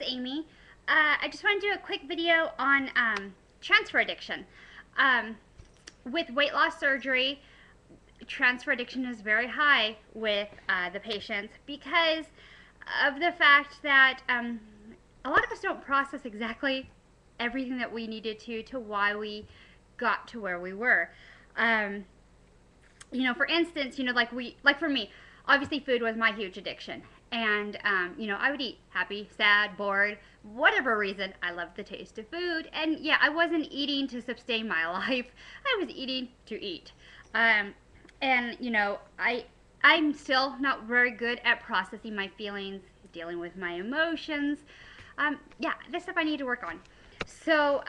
it's Amy. I just want to do a quick video on transfer addiction. With weight loss surgery, transfer addiction is very high with the patients because of the fact that a lot of us don't process exactly everything that we needed to why we got to where we were. For instance, like for me, obviously food was my huge addiction. And, I would eat happy, sad, bored, whatever reason. I loved the taste of food. And yeah, I wasn't eating to sustain my life. I was eating to eat. I'm still not very good at processing my feelings, dealing with my emotions. This stuff I need to work on. So,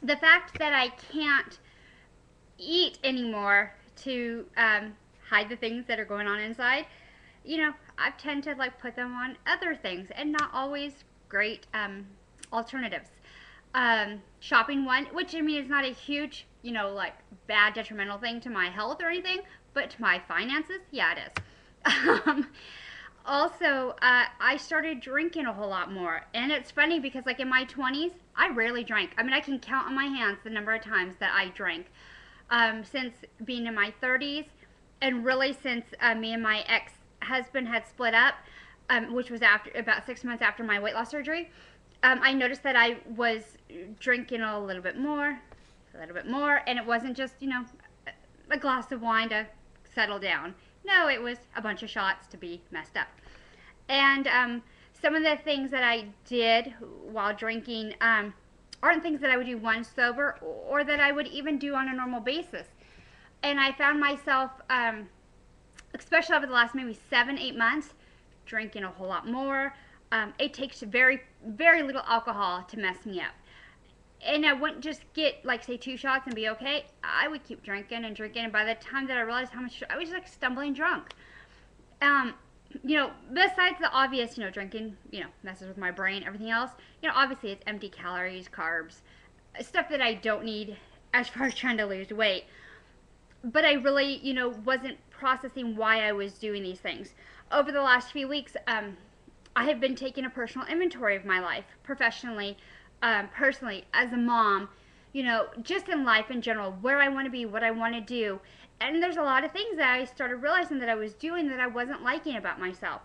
the fact that I can't eat anymore to hide the things that are going on inside, I tend to put them on other things and not always great alternatives. Shopping one, which I mean is not a huge, bad detrimental thing to my health or anything, but to my finances, yeah, it is. Also, I started drinking a whole lot more. And it's funny because in my 20s, I rarely drank. I mean, I can count on my hands the number of times that I drank. Since being in my 30s, and really since me and my ex-husband had split up, which was about 6 months after my weight loss surgery, I noticed that I was drinking a little bit more, and it wasn't just, a glass of wine to settle down. No, it was a bunch of shots to be messed up. And some of the things that I did while drinking aren't things that I would do once sober or that I would even do on a normal basis. And I found myself, especially over the last maybe 7-8 months, drinking a whole lot more. It takes very, very little alcohol to mess me up. And I wouldn't just get, say 2 shots and be okay. I would keep drinking and drinking, and by the time that I realized how much, I was stumbling drunk. Besides the obvious, drinking, messes with my brain, everything else, obviously it's empty calories, carbs, stuff that I don't need as far as trying to lose weight. But I really, wasn't processing why I was doing these things. Over the last few weeks, I have been taking a personal inventory of my life, professionally, personally, as a mom, just in life in general, where I want to be, what I want to do. And there's a lot of things that I started realizing that I was doing that I wasn't liking about myself.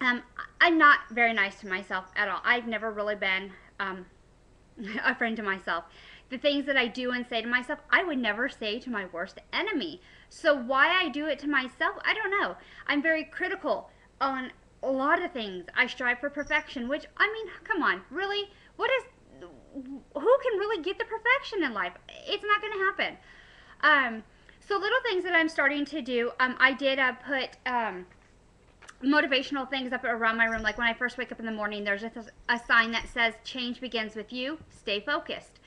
I'm not very nice to myself at all. I've never really been a friend to myself. The things that I do and say to myself, I would never say to my worst enemy. So why I do it to myself, I don't know. I'm very critical on a lot of things. I strive for perfection, which, I mean, come on, really? Who can really get the perfection in life? It's not going to happen. So little things that I'm starting to do, I did put motivational things up around my room. Like when I first wake up in the morning, there's a sign that says, change begins with you, stay focused.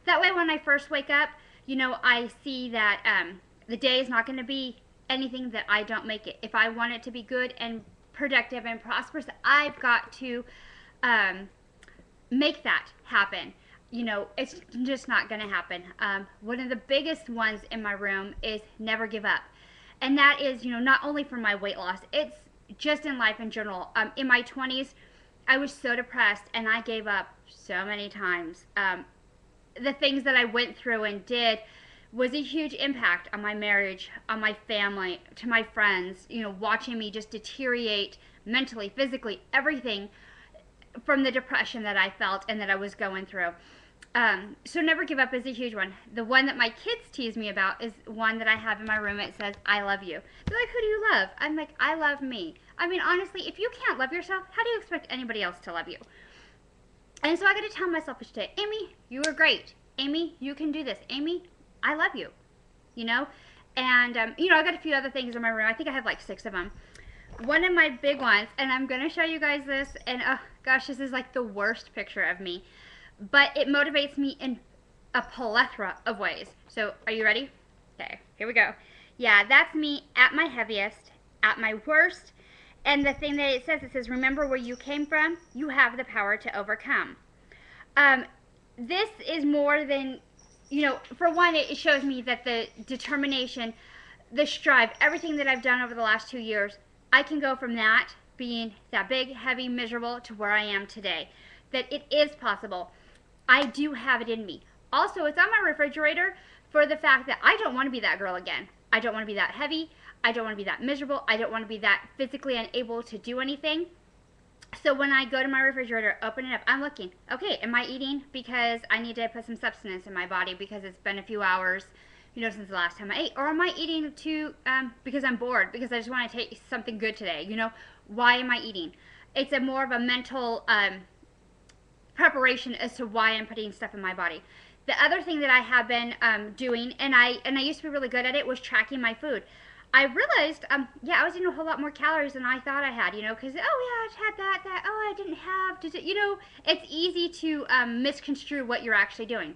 That way when I first wake up, I see that the day is not going to be anything that I don't make it. If I want it to be good and productive and prosperous, I've got to make that happen. It's just not going to happen. One of the biggest ones in my room is never give up. And that is, not only for my weight loss, it's just in life in general. In my 20s, I was so depressed and I gave up so many times. The things that I went through and did was a huge impact on my marriage, on my family, to my friends, watching me just deteriorate mentally, physically, everything from the depression that I felt and that I was going through. So never give up is a huge one. The one that my kids tease me about is one that I have in my room. It says, I love you. They're like, who do you love? I'm like, I love me. I mean, honestly, if you can't love yourself, how do you expect anybody else to love you? And so I got to tell myself each day, Amy, you are great. Amy, you can do this. Amy, I love you. And, I got a few other things in my room. I think I have 6 of them. One of my big ones, and I'm going to show you guys this, and oh gosh, this is the worst picture of me. But it motivates me in a plethora of ways. So, are you ready? Okay, here we go. Yeah, that's me at my heaviest, at my worst. And the thing that it says, remember where you came from? You have the power to overcome. This is more than, for one, it shows me that the determination, the strive, everything that I've done over the last 2 years, I can go from that being that big, heavy, miserable to where I am today. That it is possible. I do have it in me. Also, it's on my refrigerator for the fact that I don't want to be that girl again. I don't want to be that heavy. I don't want to be that miserable. I don't want to be that physically unable to do anything. So when I go to my refrigerator, open it up, I'm looking, okay, am I eating because I need to put some substance in my body because it's been a few hours, since the last time I ate? Or am I eating because I'm bored, because I just want to take something good today, Why am I eating? It's a more of a mental preparation as to why I'm putting stuff in my body. The other thing that I have been doing, and I used to be really good at it, was tracking my food. I realized, I was eating a whole lot more calories than I thought I had, because, I had that, I didn't have, it's easy to misconstrue what you're actually doing.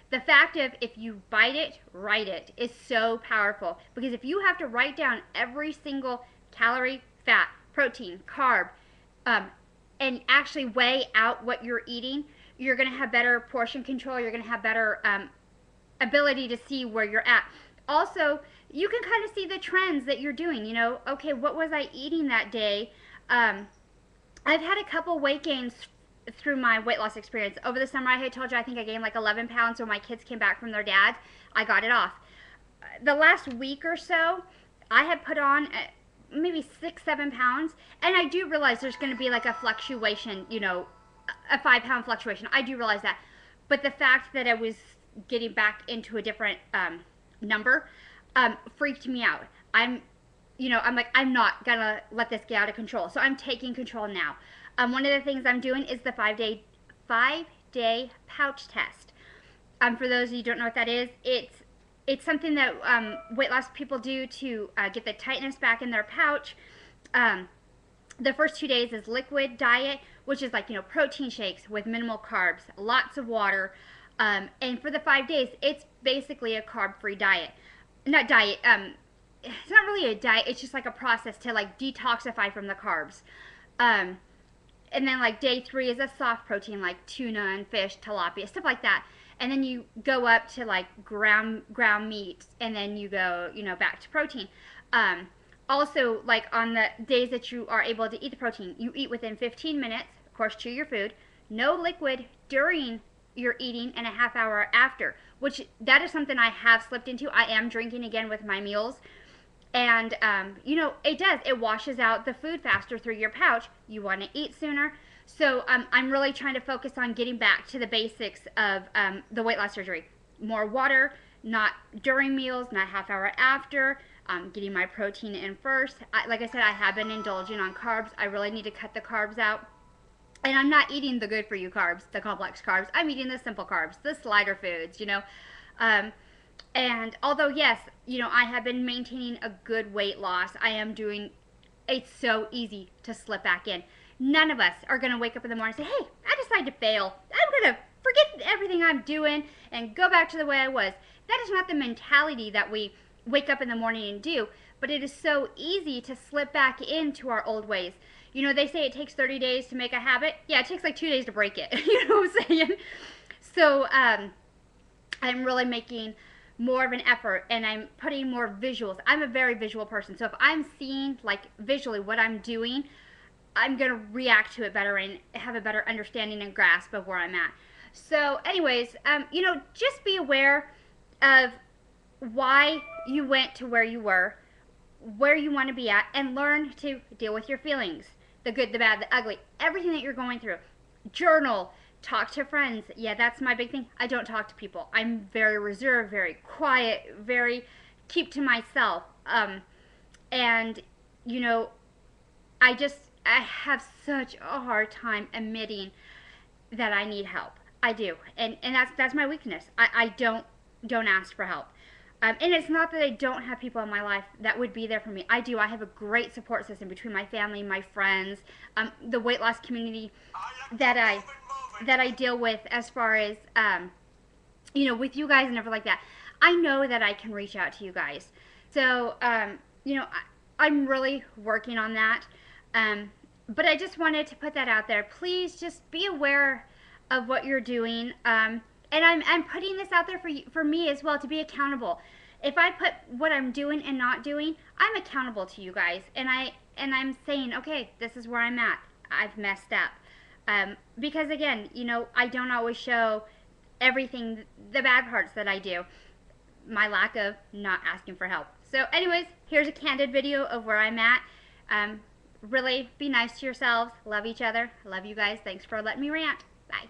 The fact of, if you bite it, write it, is so powerful. Because if you have to write down every single calorie, fat, protein, carb, and actually weigh out what you're eating, you're going to have better portion control, you're going to have better ability to see where you're at. Also, you can kind of see the trends that you're doing, okay, what was I eating that day? I've had a couple weight gains through my weight loss experience. Over the summer, I had told you, I think I gained like 11 pounds when my kids came back from their dads. I got it off. The last week or so, I had put on maybe 6-7 pounds, and I do realize there's going to be like a fluctuation, a 5-pound fluctuation. I do realize that. But the fact that I was getting back into a different number freaked me out. I'm like, I'm not gonna let this get out of control. So I'm taking control now. One of the things I'm doing is the 5-day pouch test. For those of you who don't know what that is, it's something that weight loss people do to get the tightness back in their pouch. The first 2 days is liquid diet, which is like, protein shakes with minimal carbs, lots of water. And for the 5 days, it's basically a carb-free diet. Not diet, it's not really a diet, it's just like a process to like detoxify from the carbs. And then like day 3 is a soft protein like tuna and fish, tilapia, stuff like that. And then you go up to like ground meat, and then you go, back to protein. Also, like on the days that you are able to eat the protein, you eat within 15 minutes, of course, chew your food, no liquid during your eating, and a half hour after, which that is something I have slipped into. I am drinking again with my meals, and it washes out the food faster through your pouch. You want to eat sooner. So I'm really trying to focus on getting back to the basics of the weight loss surgery. More water, not during meals, not half hour after, getting my protein in first. Like I said, I have been indulging on carbs. I really need to cut the carbs out. And I'm not eating the good for you carbs, the complex carbs. I'm eating the simple carbs, the slider foods, And although, yes, I have been maintaining a good weight loss, it's so easy to slip back in. None of us are going to wake up in the morning and say, hey, I decided to fail. I'm going to forget everything I'm doing and go back to the way I was. That is not the mentality that we wake up in the morning and do, but it is so easy to slip back into our old ways. They say it takes 30 days to make a habit. Yeah, it takes like 2 days to break it. You know what I'm saying? So I'm really making more of an effort, and I'm putting more visuals. I'm a very visual person. So if I'm seeing like visually what I'm doing, I'm going to react to it better and have a better understanding and grasp of where I'm at. So anyways, just be aware of why you went to where you were, where you want to be at, and learn to deal with your feelings. The good, the bad, the ugly, everything that you're going through. Journal, talk to friends. Yeah, that's my big thing. I don't talk to people. I'm very reserved, very quiet, very keep to myself. And, I have such a hard time admitting that I need help. I do. And that's my weakness. I don't ask for help. And it's not that I don't have people in my life that would be there for me. I do. I have a great support system between my family, my friends, the weight loss community that I deal with, as far as, with you guys and everything like that. I know that I can reach out to you guys. So, I'm really working on that. But I just wanted to put that out there. Please just be aware of what you're doing. And I'm putting this out there for me as well, to be accountable. if I put what I'm doing and not doing, I'm accountable to you guys, and I'm saying, okay, this is where I'm at. I've messed up. Because again, I don't always show everything, the bad parts that I do, my lack of not asking for help. So anyways, here's a candid video of where I'm at. Really be nice to yourselves. Love each other. Love you guys. Thanks for letting me rant. Bye.